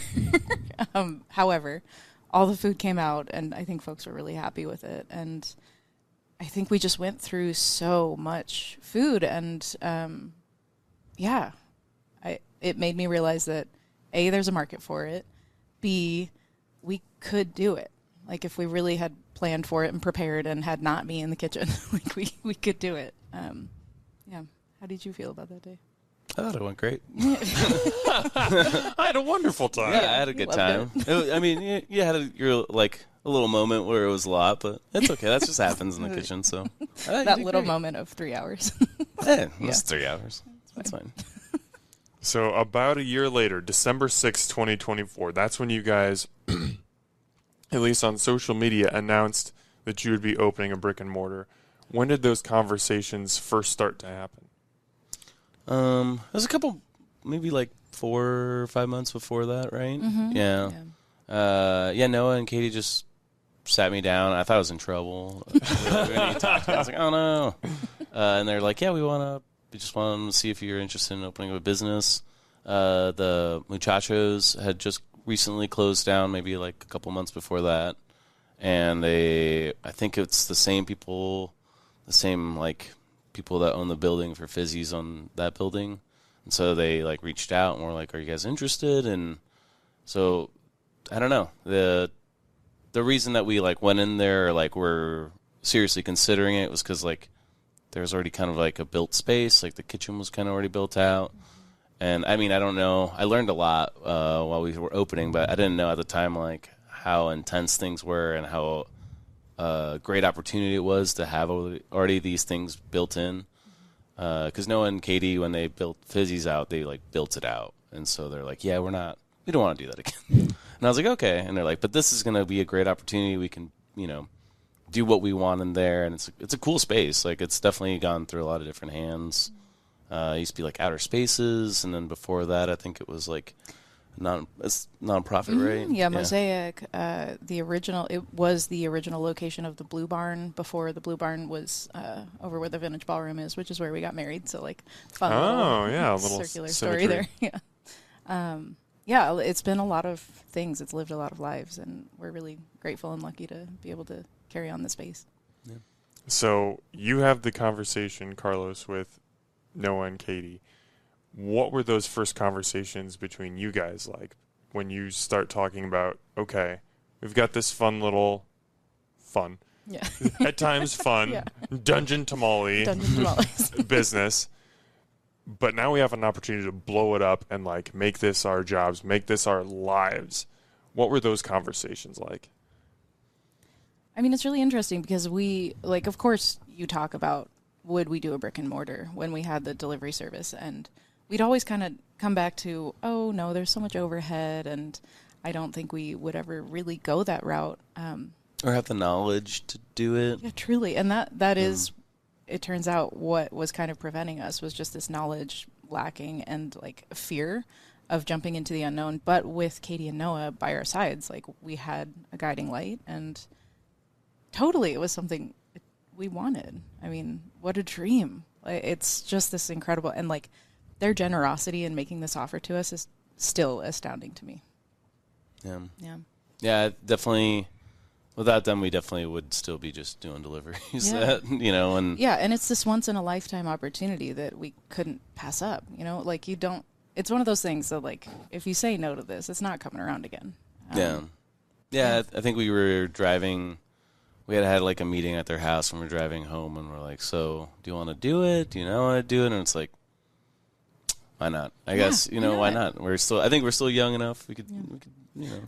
However, all the food came out, and I think folks were really happy with it. And I think we just went through so much food, and it made me realize that A, there's a market for it. B, we could do it. Like, if we really had planned for it and prepared and had not me in the kitchen, like we could do it. Yeah. How did you feel about that day? I thought it went great. I had a wonderful time. Yeah, I had a good time. I mean, you had your like a little moment where it was a lot, but it's okay. That just happens in the kitchen. So that little moment of 3 hours. It was 3 hours. That's fine. So about a year later, December 6th, 2024, that's when you guys, at least on social media, announced that you would be opening a brick and mortar. When did those conversations first start to happen? It was a couple, maybe like 4 or 5 months before that, right? Mm-hmm. Yeah. Noah and Katie just sat me down. I thought I was in trouble. I was like, oh no. And they're like, yeah, we just want to see if you're interested in opening a business. The Muchachos had just recently closed down, maybe like a couple months before that. And I think it's the same people that own the building for Fizzy's on that building. And so they like reached out and were like, are you guys interested? And so I don't know. The reason that we like went in there, or like we're seriously considering it, was because like there's already kind of like a built space, like the kitchen was kind of already built out. And I mean, I don't know. I learned a lot while we were opening, but I didn't know at the time like how intense things were and how great opportunity it was to have already these things built in. Because Noah and Katie, when they built Fizzy's out, they like built it out, and so they're like, "Yeah, we don't want to do that again." And I was like, "Okay," and they're like, "But this is going to be a great opportunity. We can, do what we want in there, and it's a cool space. Like it's definitely gone through a lot of different hands. It used to be like Outer Spaces, and then before that, I think it was like it's nonprofit, right? Yeah, Mosaic. It was the original location of the Blue Barn before the Blue Barn was over where the Vintage Ballroom is, which is where we got married. So like fun. A little circular symmetry. story there. Yeah. It's been a lot of things. It's lived a lot of lives, and we're really grateful and lucky to be able to carry on the space. Yeah. So you have the conversation, Carlos, with Noah and Katie. What were those first conversations between you guys like when you start talking about, okay, we've got this Yeah. at times fun, Yeah. dungeon tamales business, but now we have an opportunity to blow it up and like make this our jobs, make this our lives. What were those conversations like? I mean, it's really interesting because we, like, of course, you talk about would we do a brick and mortar when we had the delivery service? And we'd always kind of come back to, oh, no, there's so much overhead, and I don't think we would ever really go that route. Or have the knowledge to do it. Yeah, truly. And that is, it turns out, what was kind of preventing us was just this knowledge lacking and like fear of jumping into the unknown. But with Katie and Noah by our sides, like we had a guiding light, and totally it was something we wanted. I mean, what a dream. It's just this incredible, and like their generosity in making this offer to us is still astounding to me. Yeah, definitely. Without them, we definitely would still be just doing deliveries. And and it's this once in a lifetime opportunity that we couldn't pass up. Like you don't. It's one of those things that, like, if you say no to this, it's not coming around again. I think we were driving. We had like a meeting at their house, and we're driving home, and we're like, "So, do you want to do it? Do you not want to do it?" And it's like, why not? I guess why not? I think we're still young enough. We could.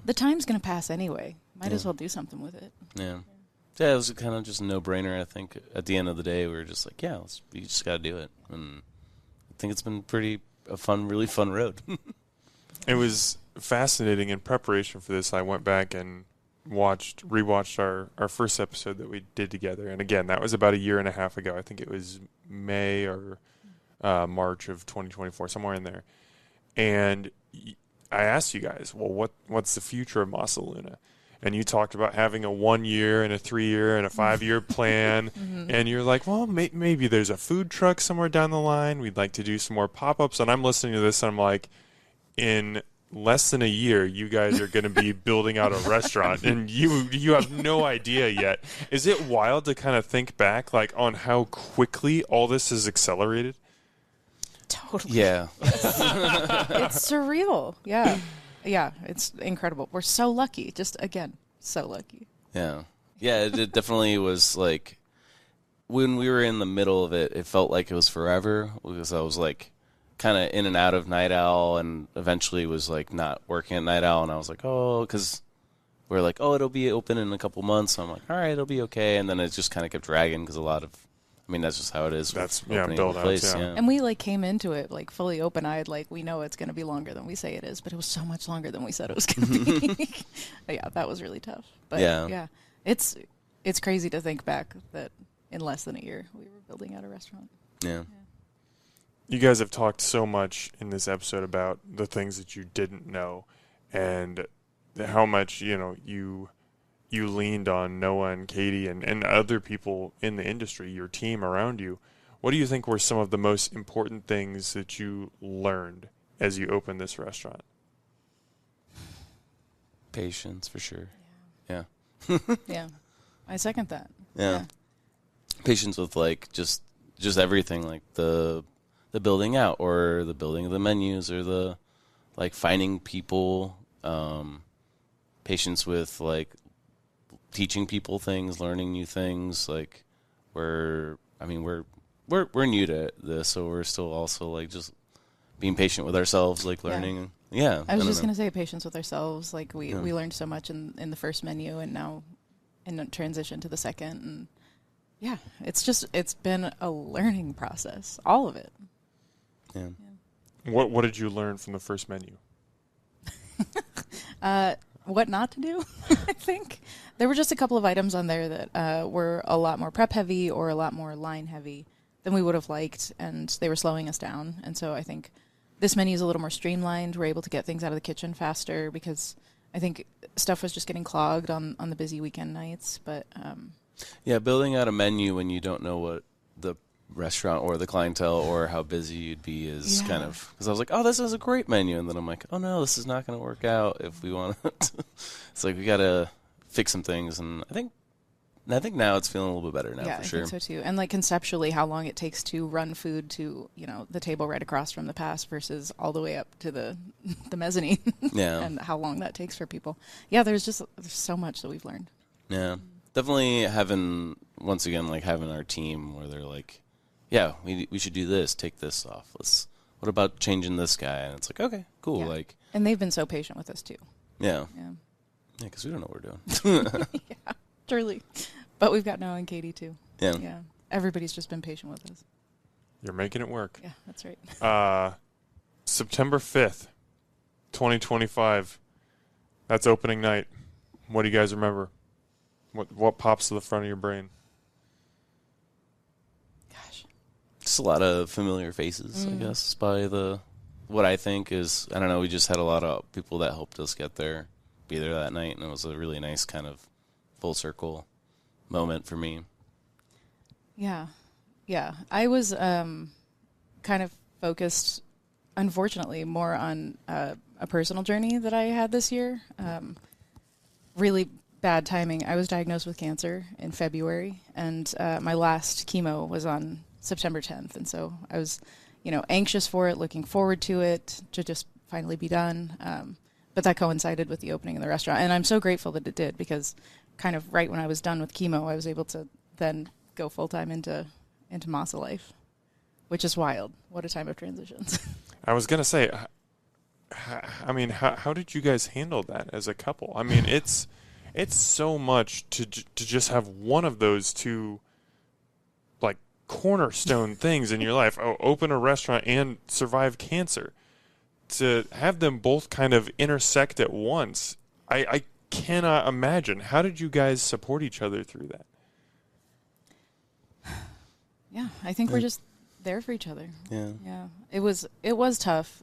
The time's gonna pass anyway. Might as well do something with it. Yeah, it was kind of just a no-brainer. I think at the end of the day, we were just like, we just got to do it. And I think it's been really fun road. It was fascinating. In preparation for this, I went back and rewatched our first episode that we did together. And again, that was about a year and a half ago. I think it was May or March of 2024, somewhere in there. And I asked you guys, well, what's the future of Masa Luna? And you talked about having a 1 year and a 3 year and a 5 year plan. And you're like, well, maybe there's a food truck somewhere down the line. We'd like to do some more pop-ups. And I'm listening to this, and I'm like, in less than a year, you guys are going to be building out a restaurant, and you have no idea yet. Is it wild to kind of think back, like, on how quickly all this has accelerated? Totally. Yeah. It's surreal. Yeah. Yeah, it's incredible. We're so lucky. Just, again, so lucky. Yeah. Yeah, it definitely was like, when we were in the middle of it, it felt like it was forever, because I was like kind of in and out of Night Owl, and eventually was like not working at Night Owl, and I was like, because we're like, it'll be open in a couple months. So I'm like, all right, it'll be okay. And then it just kind of kept dragging, because that's just how it is. That's build outs. Yeah. And we like came into it like fully open-eyed, like we know it's going to be longer than we say it is, but it was so much longer than we said it was going to be. Yeah, that was really tough. But yeah, it's crazy to think back that in less than a year we were building out a restaurant. Yeah. You guys have talked so much in this episode about the things that you didn't know, and how much you leaned on Noah and Katie and other people in the industry, your team around you. What do you think were some of the most important things that you learned as you opened this restaurant? Patience, for sure. Yeah. Yeah. I second that. Yeah. Patience with like just everything, like the building out, or the building of the menus, or the like finding people, patience with like teaching people things, learning new things. Like we're new to this, so we're still also like just being patient with ourselves, like learning. Yeah. I was just gonna say patience with ourselves. Like we learned so much in the first menu, and now in the transition to the second, and it's been a learning process, all of it. Yeah. What did you learn from the first menu? What not to do. I think there were just a couple of items on there that were a lot more prep heavy or a lot more line heavy than we would have liked, and they were slowing us down. And so I think this menu is a little more streamlined. We're able to get things out of the kitchen faster, because I think stuff was just getting clogged on the busy weekend nights. But building out a menu when you don't know what the restaurant or the clientele or how busy you'd be is kind of, because I was like, this is a great menu, and then I'm like, oh no, this is not going to work out if we want to. It's like we got to fix some things, and I think now it's feeling a little bit better now, for sure. Yeah, I think so too. And like conceptually, how long it takes to run food to the table right across from the pass versus all the way up to the mezzanine. Yeah. And how long that takes for people. Yeah, there's so much that we've learned. Yeah, definitely having our team where they're like, yeah, we should do this, take this off. What about changing this guy? And it's like, okay, cool. Yeah. Like, and they've been so patient with us too. Yeah. Yeah. Yeah, because we don't know what we're doing. Yeah, truly. But we've got Noah and Katie too. Yeah. Yeah. everybody's just been patient with us. You're making it work. Yeah, that's right. September 5th, 2025. That's opening night. What do you guys remember? What pops to the front of your brain? Gosh. Just a lot of familiar faces, I guess, is probably what I think is, I don't know, we just had a lot of people that helped us be there that night, and it was a really nice kind of full circle moment for me. Yeah. Yeah. I was kind of focused, unfortunately, more on a personal journey that I had this year. Really bad timing. I was diagnosed with cancer in February, and my last chemo was on September 10th. And so I was, anxious for it, looking forward to it, to just finally be done. But that coincided with the opening of the restaurant. And I'm so grateful that it did, because kind of right when I was done with chemo, I was able to then go full-time into Masa life, which is wild. What a time of transitions. I was going to say, how did you guys handle that as a couple? I mean, it's so much to just have one of those two, like, cornerstone things in your life. Oh, open a restaurant and survive cancer. To have them both kind of intersect at once, I cannot imagine. How did you guys support each other through that? Yeah, I think we're just there for each other. Yeah. Yeah. It was tough.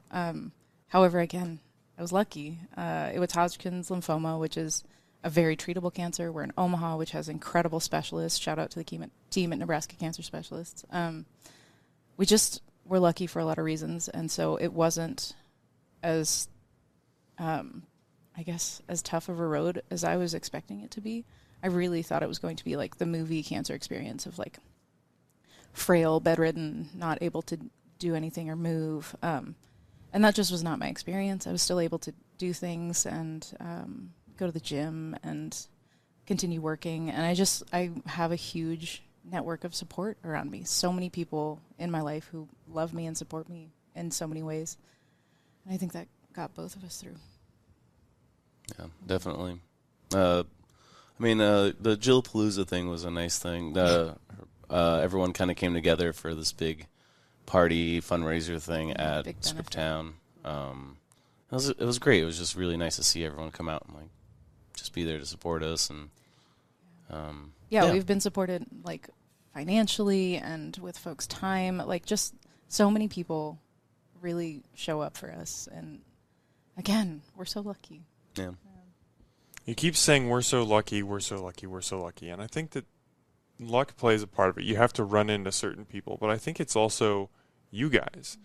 However, again, I was lucky. It was Hodgkin's lymphoma, which is a very treatable cancer. We're in Omaha, which has incredible specialists. Shout out to the team at Nebraska Cancer Specialists. We just were lucky for a lot of reasons, and so it wasn't as, I guess, as tough of a road as I was expecting it to be. I really thought it was going to be like the movie cancer experience of like frail, bedridden, not able to do anything or move. And that just was not my experience. I was still able to do things and go to the gym and continue working. And I have a huge network of support around me. So many people in my life who love me and support me in so many ways. And I think that got both of us through. Yeah, definitely. The Jillapalooza thing was a nice thing. Everyone kind of came together for this big party fundraiser thing at Scriptown. It was great. It was just really nice to see everyone come out and like just be there to support us. And we've been supported like financially and with folks' time. Like just so many people really show up for us. And again, we're so lucky. Yeah. You keep saying we're so lucky, we're so lucky, we're so lucky. And I think that luck plays a part of it. You have to run into certain people. But I think it's also you guys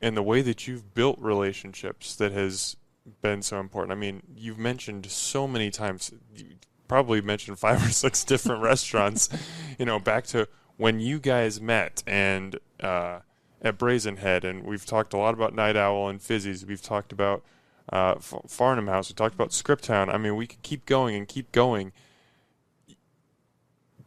and the way that you've built relationships that has been so important. I mean, you've mentioned so many times, you probably mentioned 5 or 6 different restaurants, back to when you guys met and at Brazen Head, and we've talked a lot about Night Owl and Fizzy's. We've talked about Farnham House. We talked about Scriptown. I mean, we could keep going and keep going.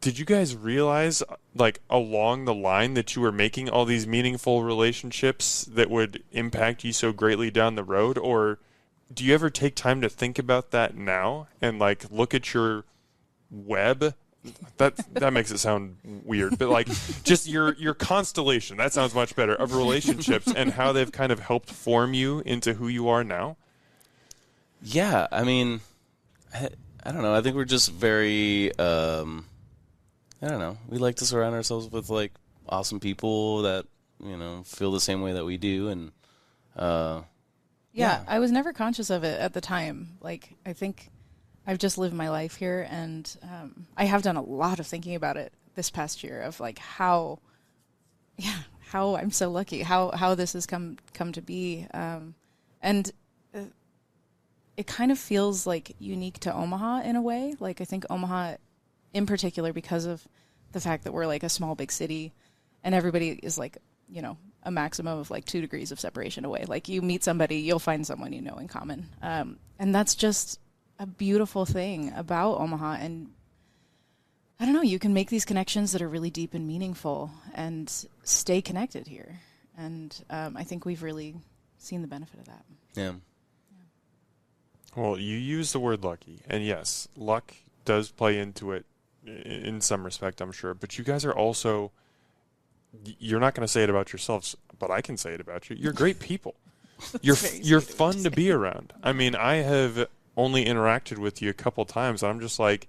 Did you guys realize, like, along the line that you were making all these meaningful relationships that would impact you so greatly down the road? Or do you ever take time to think about that now and, like, look at your web? That makes it sound weird, but, like, just your constellation, that sounds much better, of relationships and how they've kind of helped form you into who you are now? Yeah, I mean, I don't know. I think we're just very... I don't know. We like to surround ourselves with like awesome people that feel the same way that we do, and I was never conscious of it at the time. Like I think I've just lived my life here, and I have done a lot of thinking about it this past year of like how I'm so lucky, how this has come to be, and it kind of feels like unique to Omaha in a way. Like I think Omaha, in particular, because of the fact that we're like a small big city and everybody is like, a maximum of like 2 degrees of separation away. Like you meet somebody, you'll find someone in common. And that's just a beautiful thing about Omaha. And I don't know, you can make these connections that are really deep and meaningful and stay connected here. And I think we've really seen the benefit of that. Yeah. Well, you use the word lucky, and yes, luck does play into it in some respect, I'm sure. But you guys are also, you're not going to say it about yourselves, but I can say it about you. You're great people. You're fun to be around. I mean, I have only interacted with you a couple times, and I'm just like,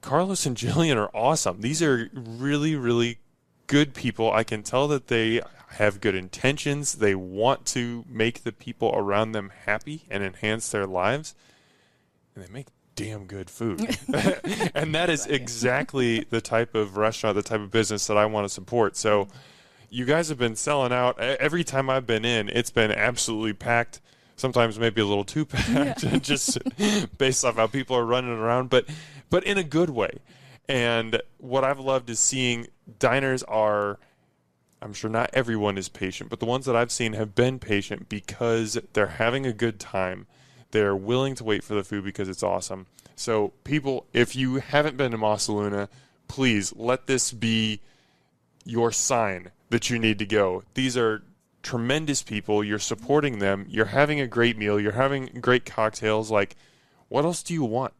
Carlos and Gillian are awesome. These are really, really good people. I can tell that they have good intentions. They want to make the people around them happy and enhance their lives. And they make damn good food. And that is exactly the type of restaurant, the type of business that I want to support. So you guys have been selling out. Every time I've been in, it's been absolutely packed. Sometimes maybe a little too packed, just based off how people are running around, but in a good way. And what I've loved is seeing diners are, I'm sure not everyone is patient, but the ones that I've seen have been patient because they're having a good time. They're willing to wait for the food because it's awesome. So people, if you haven't been to Masa Luna, please let this be your sign that you need to go. These are tremendous people. You're supporting them. You're having a great meal. You're having great cocktails. Like, what else do you want?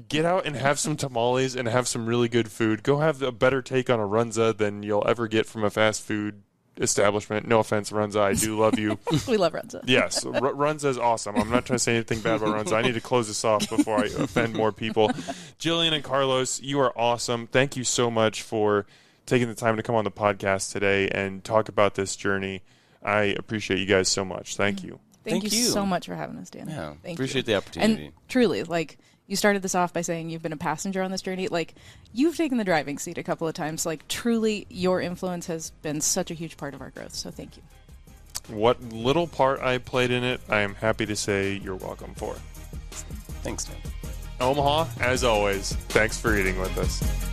Get out and have some tamales and have some really good food. Go have a better take on a runza than you'll ever get from a fast food establishment. No offense, Runza. I do love you. We love Runza. Yes, Runza is awesome. I'm not trying to say anything bad about Runza. I need to close this off before I offend more people. Gillian and Carlos, you are awesome. Thank you so much for taking the time to come on the podcast today and talk about this journey. I appreciate you guys so much. Thank you. Thank you so much for having us, Dan. Yeah, Thank appreciate you. the opportunity. And truly, like, you started this off by saying you've been a passenger on this journey. Like, you've taken the driving seat a couple of times. Like, truly, your influence has been such a huge part of our growth. So thank you. What little part I played in it, I am happy to say you're welcome for. Thanks, Dan. Omaha, as always, thanks for eating with us.